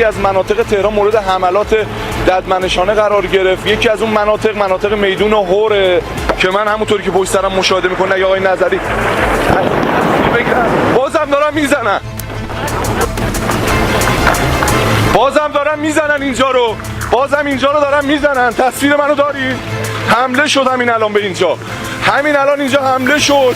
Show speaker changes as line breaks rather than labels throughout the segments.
از مناطق تهران مورد حملات ددمنشانه قرار گرفت. یکی از اون مناطق میدون هوره که من همونطوری که پشت سرم مشاهده میکنه آقای نظری بازم دارن میزنن، بازم دارن میزنن اینجا رو، بازم اینجا رو دارن میزنن. تصویر منو دارید؟ حمله شد همین الان به اینجا، همین الان اینجا حمله شد.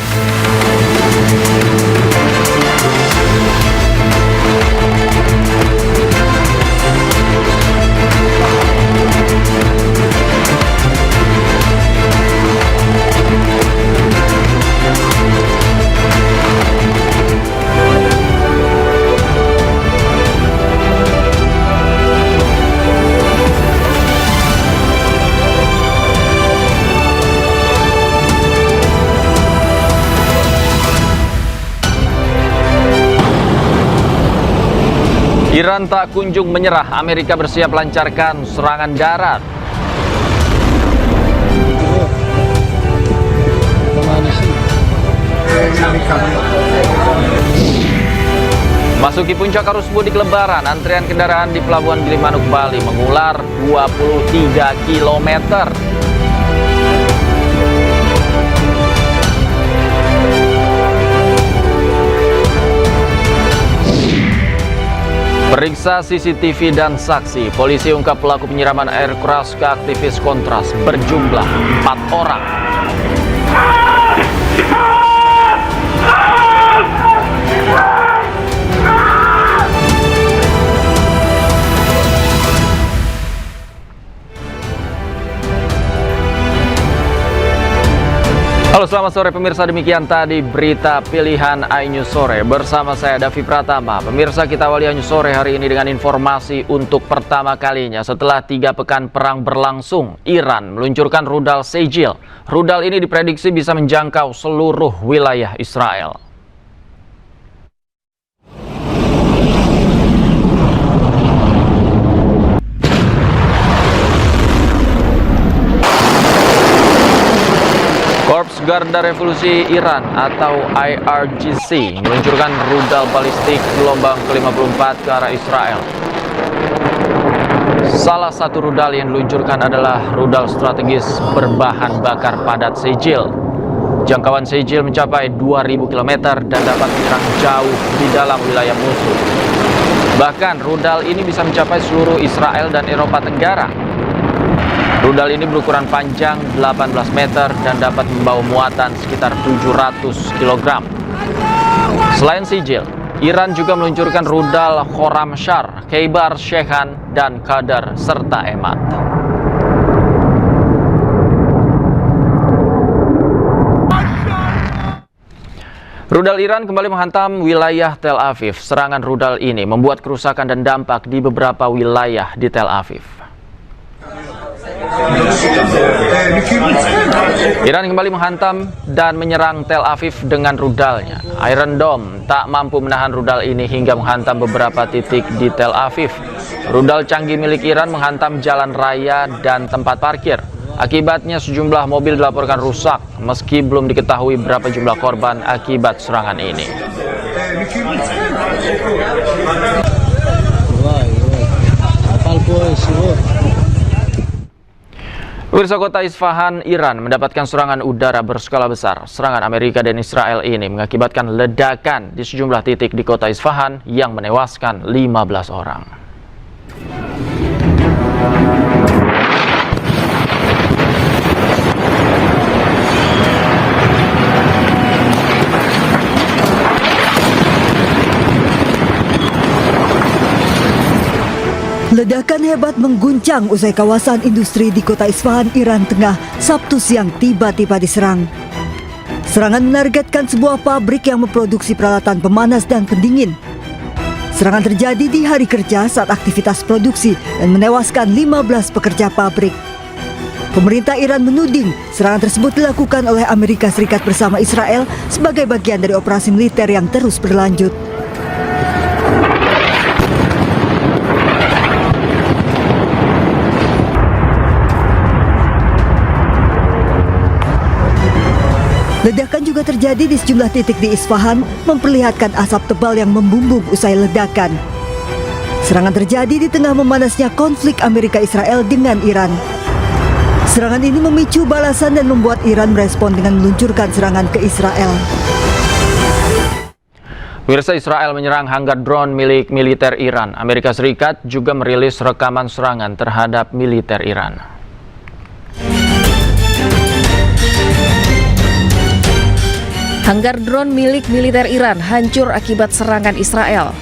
Iran tak kunjung menyerah, Amerika bersiap lancarkan serangan darat. Masuki puncak arus mudik Lebaran, antrian kendaraan di Pelabuhan Gilimanuk, Bali mengular 23 km. Periksa CCTV dan saksi, polisi ungkap pelaku penyiraman air keras ke aktivis Kontras berjumlah 4 orang. Halo, selamat sore pemirsa, demikian tadi berita pilihan iNews Sore bersama saya Davi Pratama. Pemirsa, kita awali iNews Sore hari ini dengan informasi untuk pertama kalinya setelah 3 pekan perang berlangsung, Iran meluncurkan rudal Sejil. Rudal ini diprediksi bisa menjangkau seluruh wilayah Israel. Korps Garda Revolusi Iran atau IRGC meluncurkan rudal balistik gelombang ke-54 ke arah Israel. Salah satu rudal yang diluncurkan adalah rudal strategis berbahan bakar padat Sejil. Jangkauan Sejil mencapai 2000 km dan dapat menyerang jauh di dalam wilayah musuh. Bahkan rudal ini bisa mencapai seluruh Israel dan Eropa Tenggara. Rudal ini berukuran panjang 18 meter dan dapat membawa muatan sekitar 700 kg. Selain Sejil, Iran juga meluncurkan rudal Khorramshahr, Khaybar Sheikhan, dan Qadar, serta Emad. Rudal Iran kembali menghantam wilayah Tel Aviv. Serangan rudal ini membuat kerusakan dan dampak di beberapa wilayah di Tel Aviv. Iran kembali menghantam dan menyerang Tel Aviv dengan rudalnya. Iron Dome tak mampu menahan rudal ini hingga menghantam beberapa titik di Tel Aviv. Rudal canggih milik Iran menghantam jalan raya dan tempat parkir. Akibatnya sejumlah mobil dilaporkan rusak, meski belum diketahui berapa jumlah korban akibat serangan ini. Pemirsa, kota Isfahan, Iran mendapatkan serangan udara berskala besar. Serangan Amerika dan Israel ini mengakibatkan ledakan di sejumlah titik di kota Isfahan yang menewaskan 15 orang.
Ledakan hebat mengguncang usai kawasan industri di kota Isfahan, Iran Tengah, Sabtu siang tiba-tiba diserang. Serangan menargetkan sebuah pabrik yang memproduksi peralatan pemanas dan pendingin. Serangan terjadi di hari kerja saat aktivitas produksi dan menewaskan 15 pekerja pabrik. Pemerintah Iran menuding serangan tersebut dilakukan oleh Amerika Serikat bersama Israel sebagai bagian dari operasi militer yang terus berlanjut. Ledakan juga terjadi di sejumlah titik di Isfahan, memperlihatkan asap tebal yang membumbung usai ledakan. Serangan terjadi di tengah memanasnya konflik Amerika-Israel dengan Iran. Serangan ini memicu balasan dan membuat Iran merespon dengan meluncurkan serangan ke Israel.
Pemirsa, Israel menyerang hanggar drone milik militer Iran. Amerika Serikat juga merilis rekaman serangan terhadap militer Iran.
Hanggar drone milik militer Iran hancur akibat serangan Israel.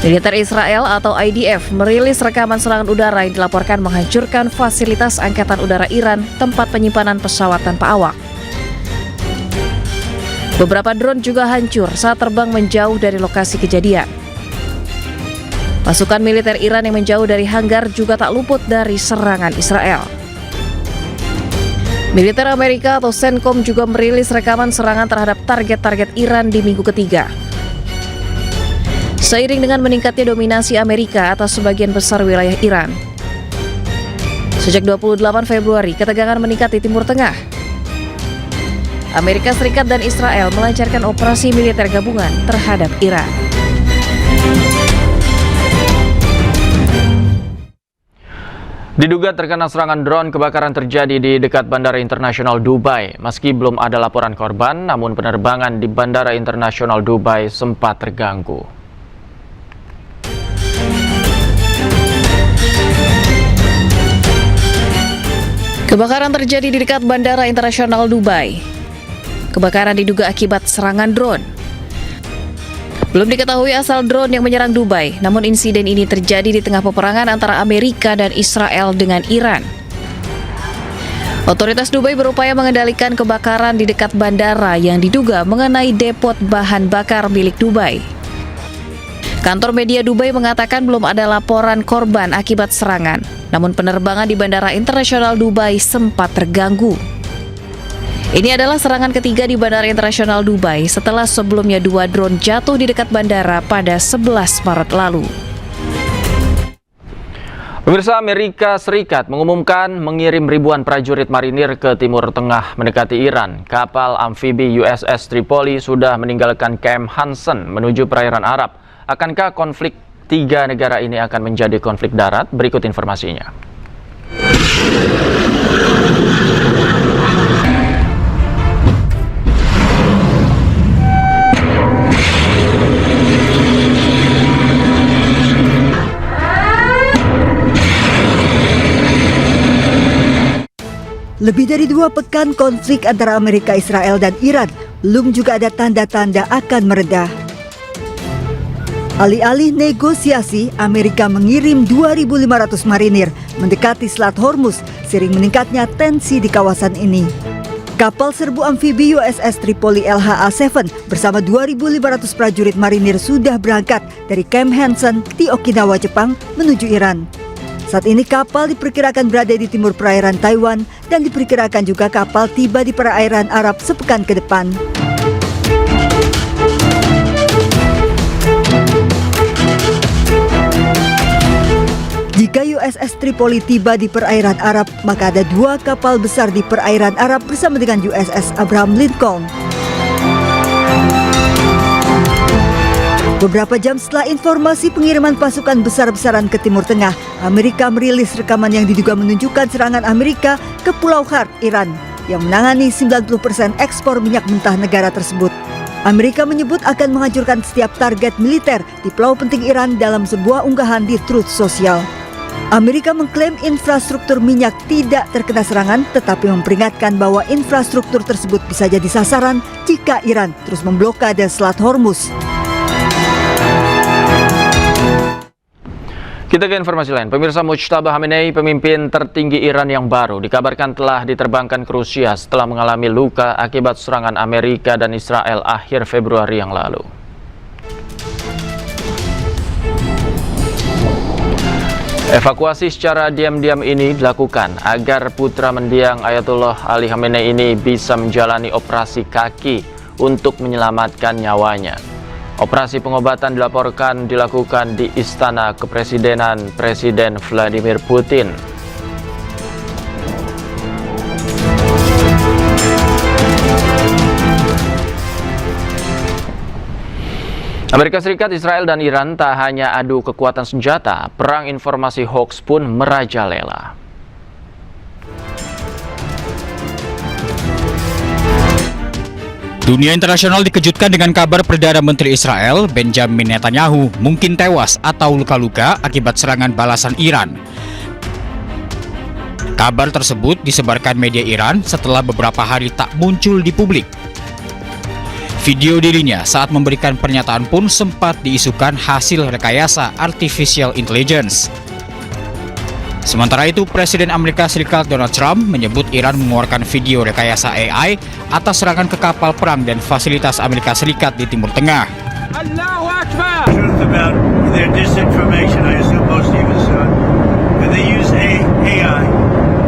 Militer Israel atau IDF merilis rekaman serangan udara yang dilaporkan menghancurkan fasilitas Angkatan Udara Iran, tempat penyimpanan pesawat tanpa awak. Beberapa drone juga hancur saat terbang menjauh dari lokasi kejadian. Pasukan militer Iran yang menjauh dari hanggar juga tak luput dari serangan Israel. Militer Amerika atau CENTCOM juga merilis rekaman serangan terhadap target-target Iran di minggu ketiga. Seiring dengan meningkatnya dominasi Amerika atas sebagian besar wilayah Iran. Sejak 28 Februari, ketegangan meningkat di Timur Tengah. Amerika Serikat dan Israel melancarkan operasi militer gabungan terhadap Iran.
Diduga terkena serangan drone, kebakaran terjadi di dekat Bandara Internasional Dubai. Meski belum ada laporan korban, namun penerbangan di Bandara Internasional Dubai sempat terganggu.
Kebakaran terjadi di dekat Bandara Internasional Dubai. Kebakaran diduga akibat serangan drone. Belum diketahui asal drone yang menyerang Dubai, namun insiden ini terjadi di tengah peperangan antara Amerika dan Israel dengan Iran. Otoritas Dubai berupaya mengendalikan kebakaran di dekat bandara yang diduga mengenai depot bahan bakar milik Dubai. Kantor media Dubai mengatakan belum ada laporan korban akibat serangan, namun penerbangan di Bandara Internasional Dubai sempat terganggu. Ini adalah serangan ketiga di Bandara Internasional Dubai setelah sebelumnya 2 drone jatuh di dekat bandara pada 11 Maret lalu.
Pemirsa, Amerika Serikat mengumumkan mengirim ribuan prajurit marinir ke Timur Tengah mendekati Iran. Kapal amfibi USS Tripoli sudah meninggalkan Camp Hansen menuju perairan Arab. Akankah konflik 3 negara ini akan menjadi konflik darat? Berikut informasinya.
Lebih dari 2 pekan konflik antara Amerika, Israel, dan Iran belum juga ada tanda-tanda akan mereda. Alih-alih negosiasi, Amerika mengirim 2.500 marinir mendekati Selat Hormuz, seiring meningkatnya tensi di kawasan ini. Kapal serbu amfibi USS Tripoli LHA-7 bersama 2.500 prajurit marinir sudah berangkat dari Camp Hansen di Okinawa, Jepang menuju Iran. Saat ini kapal diperkirakan berada di timur perairan Taiwan dan diperkirakan juga kapal tiba di perairan Arab sepekan ke depan. Jika USS Tripoli tiba di perairan Arab, maka ada 2 kapal besar di perairan Arab bersama dengan USS Abraham Lincoln. Beberapa jam setelah informasi pengiriman pasukan besar-besaran ke Timur Tengah, Amerika merilis rekaman yang diduga menunjukkan serangan Amerika ke Pulau Khark, Iran, yang menangani 90% ekspor minyak mentah negara tersebut. Amerika menyebut akan menghancurkan setiap target militer di pulau penting Iran dalam sebuah unggahan di Truth Social. Amerika mengklaim infrastruktur minyak tidak terkena serangan, tetapi memperingatkan bahwa infrastruktur tersebut bisa jadi sasaran jika Iran terus memblokade Selat Hormuz.
Kita ke informasi lain. Pemirsa, Mujtaba Khamenei, pemimpin tertinggi Iran yang baru, dikabarkan telah diterbangkan ke Rusia setelah mengalami luka akibat serangan Amerika dan Israel akhir Februari yang lalu. Evakuasi secara diam-diam ini dilakukan agar putra mendiang Ayatollah Ali Khamenei ini bisa menjalani operasi kaki untuk menyelamatkan nyawanya. Operasi pengobatan dilakukan di Istana Kepresidenan Presiden Vladimir Putin. Amerika Serikat, Israel, dan Iran tak hanya adu kekuatan senjata, perang informasi hoax pun merajalela.
Dunia internasional dikejutkan dengan kabar Perdana Menteri Israel, Benjamin Netanyahu, mungkin tewas atau luka-luka akibat serangan balasan Iran. Kabar tersebut disebarkan media Iran setelah beberapa hari tak muncul di publik. Video dirinya saat memberikan pernyataan pun sempat diisukan hasil rekayasa artificial intelligence. Sementara itu, Presiden Amerika Serikat Donald Trump menyebut Iran mengeluarkan video rekayasa AI atas serangan ke kapal perang dan fasilitas Amerika Serikat di Timur Tengah.
Truth about their disinformation, I assume most of you saw it. But they use AI.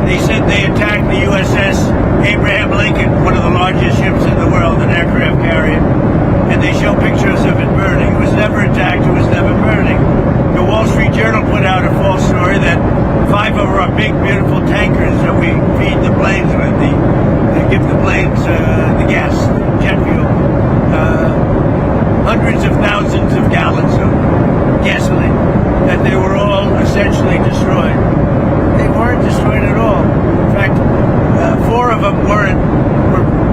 They said they attacked the USS Abraham Lincoln, one of the largest ships in the world, an aircraft carrier. And they show pictures of it burning. It was never attacked, it was never burning. The Wall Street Journal put out a false story that 5 of our big, beautiful tankers that we feed the planes with, they give the planes the gas, jet fuel, hundreds of thousands of gallons of gasoline, that they were all essentially destroyed. They weren't destroyed at all. In fact, 4 of them were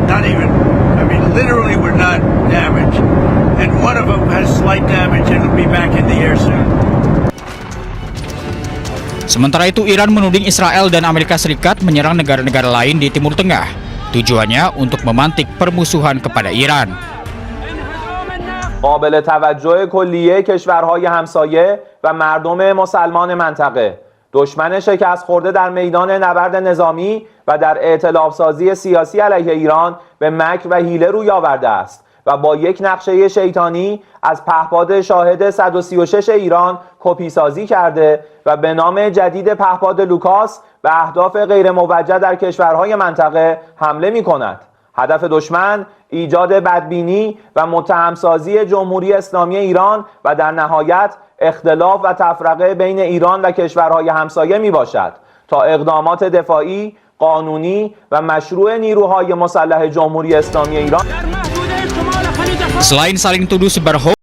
not even, literally were not damaged. And 1 of them has slight damage and will be back in the air soon.
Sementara itu, Iran menuding Israel dan Amerika Serikat menyerang negara-negara lain di Timur Tengah. Tujuannya untuk memantik permusuhan kepada Iran.
قابل توجه کلیه کشورهای همسایه و مردم مسلمان منطقه. دشمن شکست خورده در میدان نبرد نظامی و در ائتلاف سازی سیاسی علیه ایران به مکر و حیله روی آورده است و با یک نقشه شیطانی از پهپاد شاهد 136 ایران کپی سازی کرده و به نام جدید پهپاد لوکاس به اهداف غیر موجه در کشورهای منطقه حمله می کند. هدف دشمن ایجاد بدبینی و متهمسازی جمهوری اسلامی ایران و در نهایت اختلاف و تفرقه بین ایران و کشورهای همسایه می باشد تا اقدامات دفاعی، قانونی و مشروع نیروهای مسلح جمهوری اسلامی ایران.
Selain saling tuduh sebar hoax,